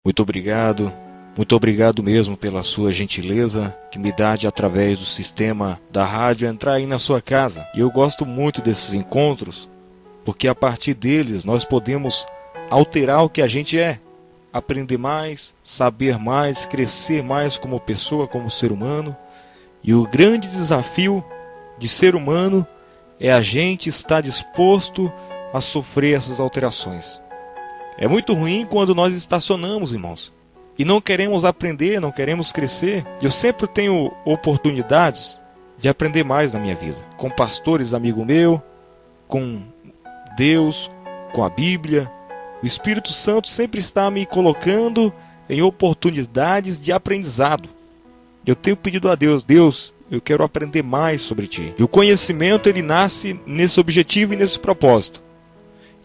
Muito obrigado mesmo pela sua gentileza que me dá de, através do sistema da rádio, entrar aí na sua casa. E eu gosto muito desses encontros, porque a partir deles nós podemos alterar o que a gente é, aprender mais, saber mais, crescer mais como pessoa, como ser humano. E o grande desafio de ser humano é a gente estar disposto a sofrer essas alterações. É muito ruim quando nós estacionamos, irmãos, e não queremos aprender, não queremos crescer. Eu sempre tenho oportunidades de aprender mais na minha vida, com pastores, amigo meu, com Deus, com a Bíblia. O Espírito Santo sempre está me colocando em oportunidades de aprendizado. Eu tenho pedido a Deus, eu quero aprender mais sobre Ti. E o conhecimento, ele nasce nesse objetivo e nesse propósito.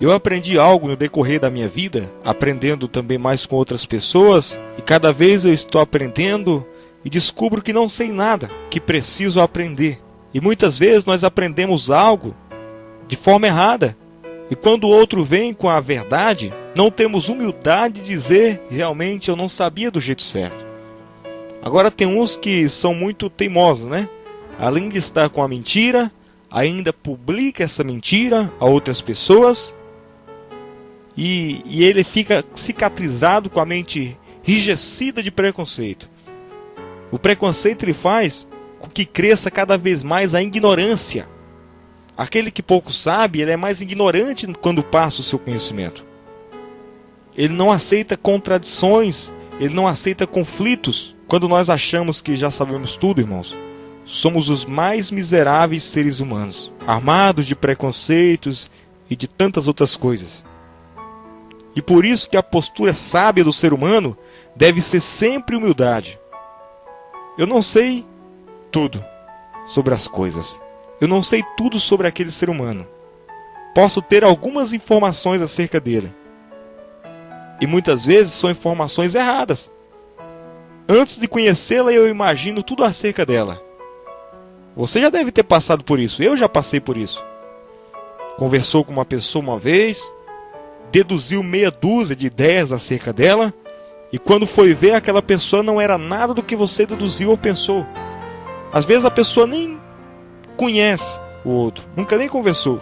Eu aprendi algo no decorrer da minha vida, aprendendo também mais com outras pessoas, e cada vez eu estou aprendendo e descubro que não sei nada, que preciso aprender. E muitas vezes nós aprendemos algo de forma errada, e quando o outro vem com a verdade, não temos humildade de dizer, realmente eu não sabia do jeito certo. Agora tem uns que são muito teimosos, né? Além de estar com a mentira, ainda publica essa mentira a outras pessoas, e ele fica cicatrizado com a mente enrijecida de preconceito. O preconceito ele faz com que cresça cada vez mais a ignorância. Aquele que pouco sabe, ele é mais ignorante quando passa o seu conhecimento. Ele não aceita contradições, ele não aceita conflitos. Quando nós achamos que já sabemos tudo, irmãos, somos os mais miseráveis seres humanos, armados de preconceitos e de tantas outras coisas. E por isso que a postura sábia do ser humano deve ser sempre humildade. Eu não sei tudo sobre as coisas. Eu não sei tudo sobre aquele ser humano. Posso ter algumas informações acerca dele. E muitas vezes são informações erradas. Antes de conhecê-la, eu imagino tudo acerca dela. Você já deve ter passado por isso. Eu já passei por isso. Conversou com uma pessoa uma vez, deduziu meia dúzia de ideias acerca dela, e quando foi ver, aquela pessoa não era nada do que você deduziu ou pensou. Às vezes a pessoa nem conhece o outro, nunca nem conversou,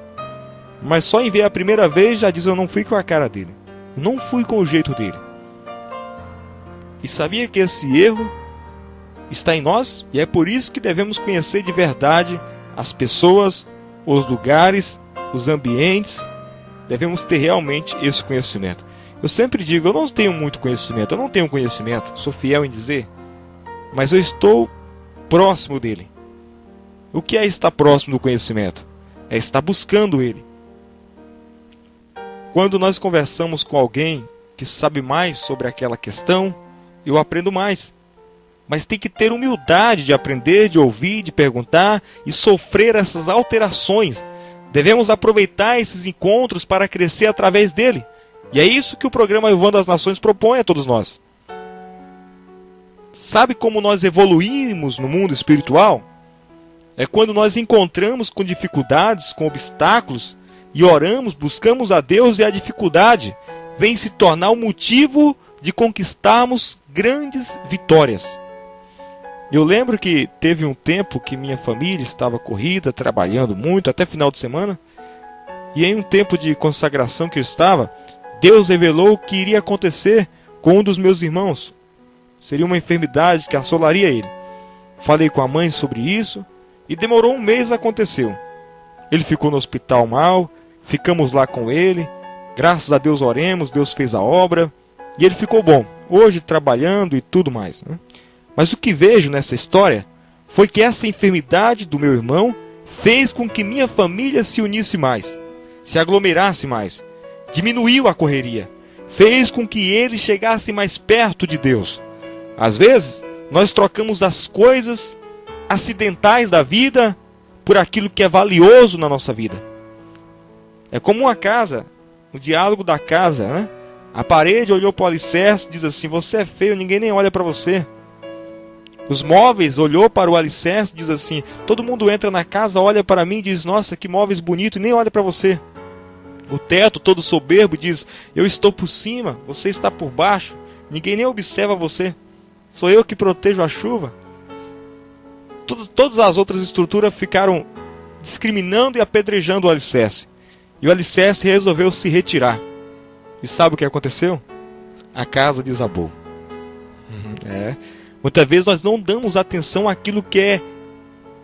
mas só em ver a primeira vez já diz: eu não fui com a cara dele, eu não fui com o jeito dele. E sabia que esse erro está em nós? E é por isso que devemos conhecer de verdade as pessoas, os lugares, os ambientes. Devemos ter realmente esse conhecimento. Eu sempre digo, eu não tenho muito conhecimento, eu não tenho conhecimento, sou fiel em dizer, mas eu estou próximo dele. O que é estar próximo do conhecimento? É estar buscando ele. Quando nós conversamos com alguém que sabe mais sobre aquela questão, eu aprendo mais. Mas tem que ter humildade de aprender, de ouvir, de perguntar e sofrer essas alterações. Devemos aproveitar esses encontros para crescer através dele. E é isso que o programa Avivando as Nações propõe a todos nós. Sabe como nós evoluímos no mundo espiritual? É quando nós encontramos com dificuldades, com obstáculos, e oramos, buscamos a Deus, e a dificuldade vem se tornar o motivo de conquistarmos grandes vitórias. Eu lembro que teve um tempo que minha família estava corrida, trabalhando muito, até final de semana. E em um tempo de consagração que eu estava, Deus revelou o que iria acontecer com um dos meus irmãos. Seria uma enfermidade que assolaria ele. Falei com a mãe sobre isso e demorou um mês, aconteceu. Ele ficou no hospital mal, ficamos lá com ele. Graças a Deus oremos, Deus fez a obra e ele ficou bom. Hoje trabalhando e tudo mais, né? Mas o que vejo nessa história foi que essa enfermidade do meu irmão fez com que minha família se unisse mais, se aglomerasse mais, diminuiu a correria, fez com que ele chegasse mais perto de Deus. Às vezes, nós trocamos as coisas acidentais da vida por aquilo que é valioso na nossa vida. É como uma casa, o diálogo da casa, né? A parede olhou para o alicerce e diz assim: você é feio, ninguém nem olha para você. Os móveis olhou para o alicerce e diz assim: todo mundo entra na casa, olha para mim e diz: nossa, que móveis bonitos, e nem olha para você. O teto todo soberbo diz: eu estou por cima, você está por baixo. Ninguém nem observa você. Sou eu que protejo a chuva. Todas as outras estruturas ficaram discriminando e apedrejando o alicerce. E o alicerce resolveu se retirar. E sabe o que aconteceu? A casa desabou. Muitas vezes nós não damos atenção àquilo que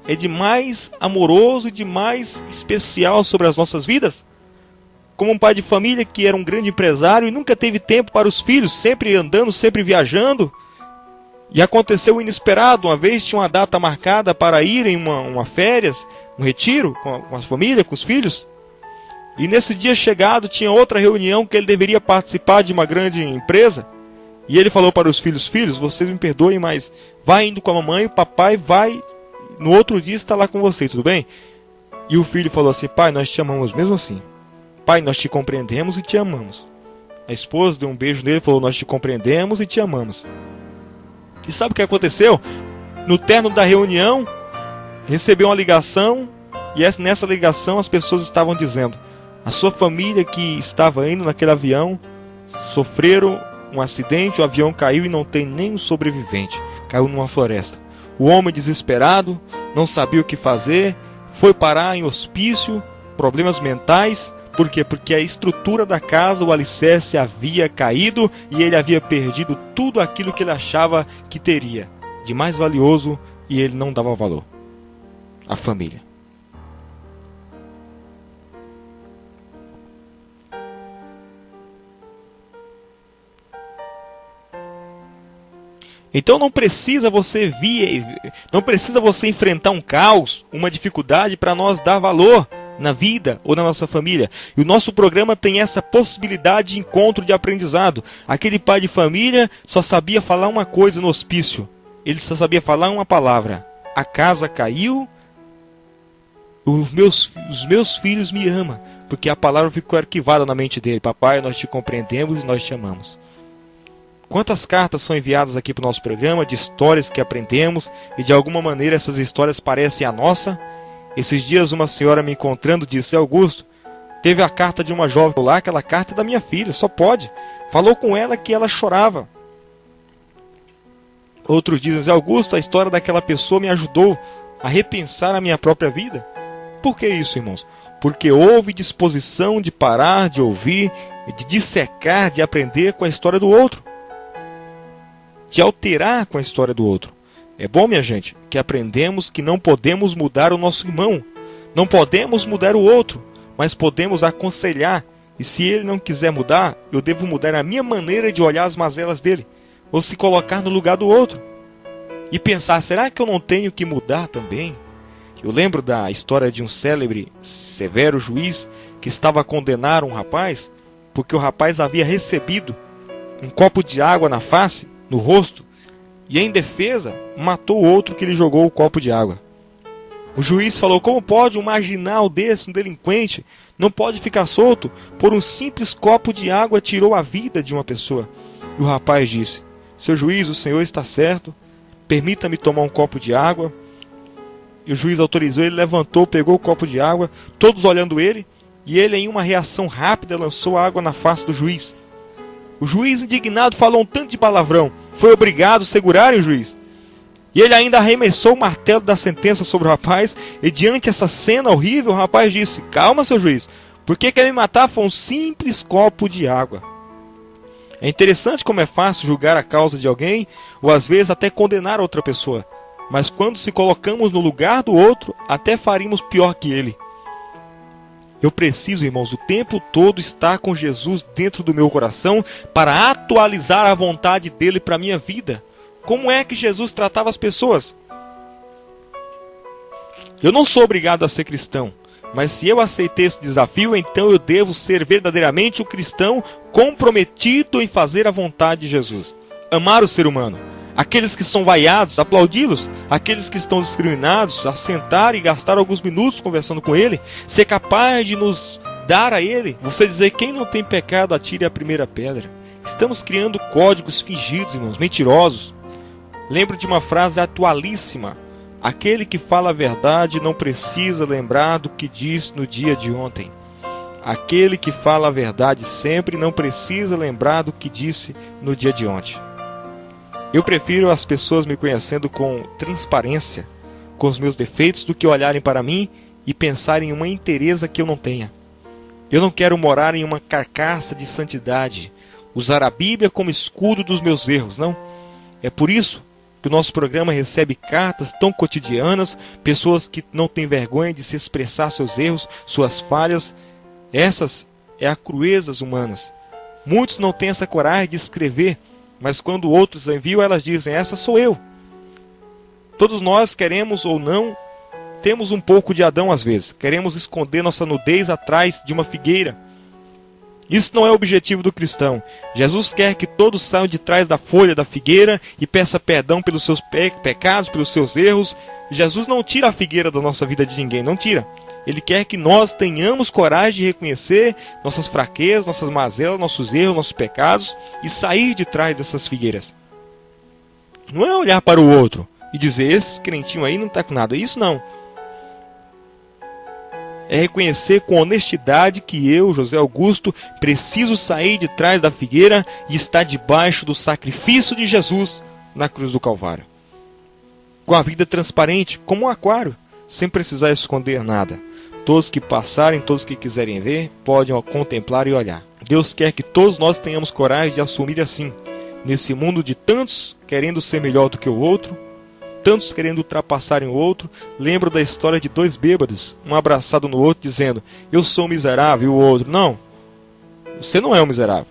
é de mais amoroso e de mais especial sobre as nossas vidas. Como um pai de família que era um grande empresário e nunca teve tempo para os filhos, sempre andando, sempre viajando. E aconteceu o inesperado. Uma vez tinha uma data marcada para ir em uma férias, um retiro com a família, com os filhos. E nesse dia chegado tinha outra reunião que ele deveria participar de uma grande empresa. E ele falou para os filhos: filhos, vocês me perdoem, mas vai indo com a mamãe, o papai vai, no outro dia está lá com vocês, tudo bem? E o filho falou assim: pai, nós te amamos mesmo assim. Pai, nós te compreendemos e te amamos. A esposa deu um beijo nele e falou: nós te compreendemos e te amamos. E sabe o que aconteceu? No término da reunião, recebeu uma ligação, e nessa ligação as pessoas estavam dizendo: a sua família que estava indo naquele avião sofreram um acidente, o avião caiu e não tem nenhum sobrevivente. Caiu numa floresta. O homem desesperado, não sabia o que fazer, foi parar em hospício, problemas mentais. Por quê? Porque a estrutura da casa, o alicerce havia caído e ele havia perdido tudo aquilo que ele achava que teria de mais valioso e ele não dava valor. A família. Então não precisa você enfrentar um caos, uma dificuldade para nós dar valor na vida ou na nossa família. E o nosso programa tem essa possibilidade de encontro, de aprendizado. Aquele pai de família só sabia falar uma coisa no hospício. Ele só sabia falar uma palavra: a casa caiu, os meus filhos me amam. Porque a palavra ficou arquivada na mente dele: papai, nós te compreendemos e nós te amamos. Quantas cartas são enviadas aqui para o nosso programa de histórias que aprendemos e de alguma maneira essas histórias parecem a nossa? Esses dias uma senhora me encontrando disse: Augusto, teve a carta de uma jovem lá, aquela carta é da minha filha, só pode. Falou com ela que ela chorava. Outros dizem: Augusto, a história daquela pessoa me ajudou a repensar a minha própria vida. Por que isso, irmãos? Porque houve disposição de parar, de ouvir, de dissecar, de aprender com a história do outro. De alterar com a história do outro. É bom, minha gente, que aprendemos que não podemos mudar o nosso irmão. Não podemos mudar o outro, mas podemos aconselhar. E se ele não quiser mudar, eu devo mudar a minha maneira de olhar as mazelas dele. Ou se colocar no lugar do outro. E pensar: será que eu não tenho que mudar também? Eu lembro da história de um célebre, severo juiz que estava a condenar um rapaz, porque o rapaz havia recebido um copo de água na face, no rosto, e em defesa matou o outro que lhe jogou o copo de água. O juiz falou: como pode um marginal desse, um delinquente, não pode ficar solto? Por um simples copo de água tirou a vida de uma pessoa. E o rapaz disse: seu juiz, o senhor está certo, permita-me tomar um copo de água. E o juiz autorizou, ele levantou, pegou o copo de água, todos olhando ele, e ele em uma reação rápida lançou a água na face do juiz. O juiz, indignado, falou um tanto de palavrão. Foi obrigado a segurar o juiz. E ele ainda arremessou o martelo da sentença sobre o rapaz. E diante dessa cena horrível, o rapaz disse: calma, seu juiz. Por que quer me matar? Foi um simples copo de água. É interessante como é fácil julgar a causa de alguém, ou às vezes até condenar outra pessoa. Mas quando se colocamos no lugar do outro, até faríamos pior que ele. Eu preciso, irmãos, o tempo todo estar com Jesus dentro do meu coração para atualizar a vontade dele para a minha vida. Como é que Jesus tratava as pessoas? Eu não sou obrigado a ser cristão, mas se eu aceitei esse desafio, então eu devo ser verdadeiramente um cristão comprometido em fazer a vontade de Jesus. Amar o ser humano. Aqueles que são vaiados, aplaudi-los. Aqueles que estão discriminados, assentar e gastar alguns minutos conversando com ele. Ser capaz de nos dar a ele. Você dizer: quem não tem pecado, atire a primeira pedra. Estamos criando códigos fingidos, irmãos, mentirosos. Lembro de uma frase atualíssima: aquele que fala a verdade não precisa lembrar do que diz no dia de ontem. Aquele que fala a verdade sempre não precisa lembrar do que disse no dia de ontem. Eu prefiro as pessoas me conhecendo com transparência, com os meus defeitos, do que olharem para mim e pensarem em uma inteireza que eu não tenha. Eu não quero morar em uma carcaça de santidade, usar a Bíblia como escudo dos meus erros, não. É por isso que o nosso programa recebe cartas tão cotidianas, pessoas que não têm vergonha de se expressar seus erros, suas falhas. Essas é a cruezas humanas. Muitos não têm essa coragem de escrever, mas quando outros enviam, elas dizem: essa sou eu. Todos nós, queremos ou não, temos um pouco de Adão às vezes. Queremos esconder nossa nudez atrás de uma figueira. Isso não é o objetivo do cristão. Jesus quer que todos saiam de trás da folha da figueira e peça perdão pelos seus pecados, pelos seus erros. Jesus não tira a figueira da nossa vida de ninguém, não tira. Ele quer que nós tenhamos coragem de reconhecer nossas fraquezas, nossas mazelas, nossos erros, nossos pecados e sair de trás dessas figueiras. Não é olhar para o outro e dizer: esse crentinho aí não está com nada. Isso não. É reconhecer com honestidade que eu, José Augusto, preciso sair de trás da figueira e estar debaixo do sacrifício de Jesus na cruz do Calvário. Com a vida transparente, como um aquário, sem precisar esconder nada. Todos que passarem, todos que quiserem ver, podem contemplar e olhar. Deus quer que todos nós tenhamos coragem de assumir assim, nesse mundo de tantos querendo ser melhor do que o outro, tantos querendo ultrapassarem o outro. Lembro da história de dois bêbados, um abraçado no outro, dizendo: eu sou miserável, e o outro: não, você não é um miserável.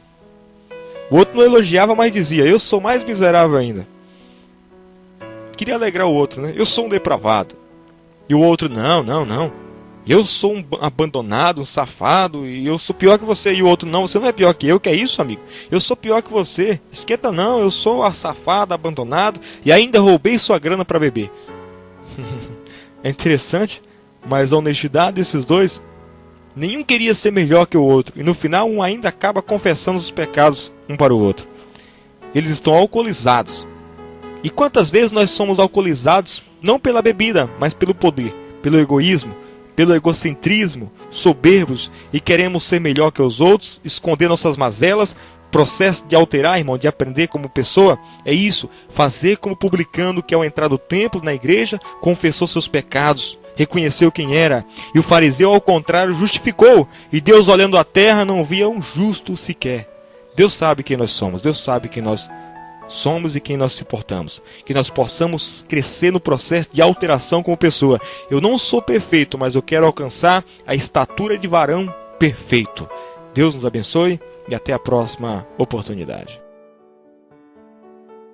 O outro não elogiava, mas dizia: eu sou mais miserável ainda. Queria alegrar o outro, né? Eu sou um depravado. E o outro: não, eu sou um abandonado, um safado, e eu sou pior que você. E o outro: não, você não é pior que eu. Que é isso, amigo? Eu sou pior que você. Esquenta não, eu sou safado, abandonado, e ainda roubei sua grana para beber. É interessante, mas a honestidade desses dois, nenhum queria ser melhor que o outro, e no final um ainda acaba confessando os pecados um para o outro. Eles estão alcoolizados. E quantas vezes nós somos alcoolizados, não pela bebida, mas pelo poder, pelo egoísmo, pelo egocentrismo, soberbos, e queremos ser melhor que os outros, esconder nossas mazelas. Processo de alterar, irmão, de aprender como pessoa, é isso: fazer como publicano, que ao entrar no templo, na igreja, confessou seus pecados, reconheceu quem era, e o fariseu, ao contrário, justificou, e Deus, olhando a terra, não via um justo sequer. Deus sabe quem nós somos, Deus sabe quem nós somos e quem nós se portamos. Que nós possamos crescer no processo de alteração como pessoa. Eu não sou perfeito, mas eu quero alcançar a estatura de varão perfeito. Deus nos abençoe e até a próxima oportunidade.